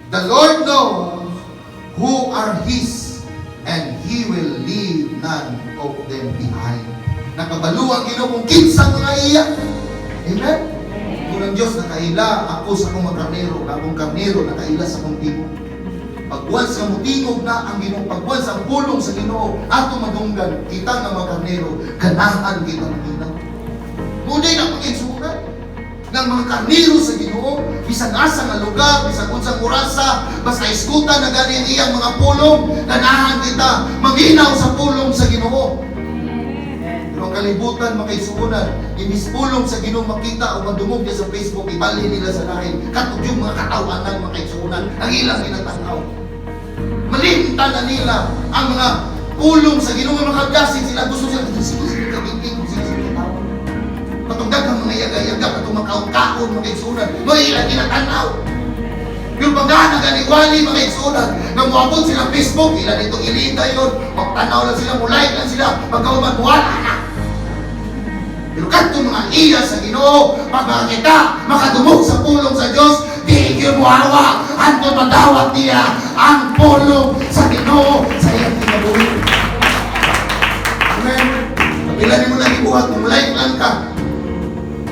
The Lord knows who are His, and He will leave none of them behind. Nakabalo ang Ginoo kung kinsang mga iya. Amen? Kung ang Diyos nakaila, ako sa akong karnero, akong karnero nakaila sa akong tingog. Pagbuwan sa mutingog na ang Ginoo, pagbuwan sa pulong sa Ginoo, ato madunggan, kita nga mga karnero, ganahan kita maginaw. Ngunit ang pag-insunan ng mga karnero sa Ginoo, bisan asa nga lugar, bisan unsang orasa, basta iskutan na gani ang iyang mga pulong, ganahan kita maginaw sa pulong sa Ginoo. Pero ang kalibutan makaisuunan, imbis pulong sa Ginoo makita o madungog niya sa Facebook, ibali nila sa lain, katog yung mga katawanan makaisuunan, ang ilang ginatanaw. Malimtan na nila ang mga pulong sa Ginoo, makagdasin sila, gusto sila, sige, kabitin ko sila sa tao. Patungdag ang mga yaga-yaga, patong makaon-kaon, makaisunan, mga ilang ginatanaw. Yung pagdaan na ganiwali, makaisunan, nang muabot sila Facebook, ilan itong ilita yun, magtanaw lang sila, mulike lang sila, magkauman, wala na. Pero kanto mga iya sa Ginoo, pag kita makadumog sa pulong sa Diyos, di yun muhawa, anto madawat niya ang pulong sa Ginoo sa iyang kinabuhi. Amen. Kapilan mo lang ibuhat, like lang ka.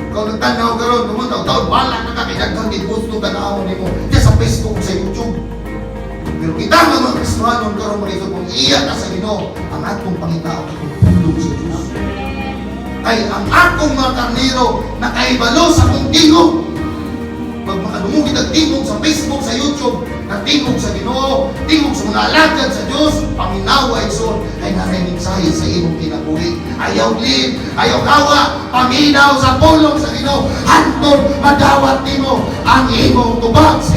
Ikaw nagtanaw ka ron, taon, wala na ka, kinagkang gusto tanaw mo diyan sa Facebook, sa YouTube. Pero kita nga mga Kristohanon karon mga ito, kung iya ka sa Ginoo, ang atong pangitao, ang pulong sa Diyos. Ay ang akong mga karnero na kaibalo sa akong tingog. Pag makadungog kitang tingog sa Facebook, sa YouTube, na tingog sa Ginoo, tingog sa mga alagad sa Diyos, paminawa ison, ay naray mensahe sa imong kinabuhi. Ayaw lib, ayaw kawa, paminaw sa pulong sa Ginoo, hantod madawat nimo ang imong tubag sa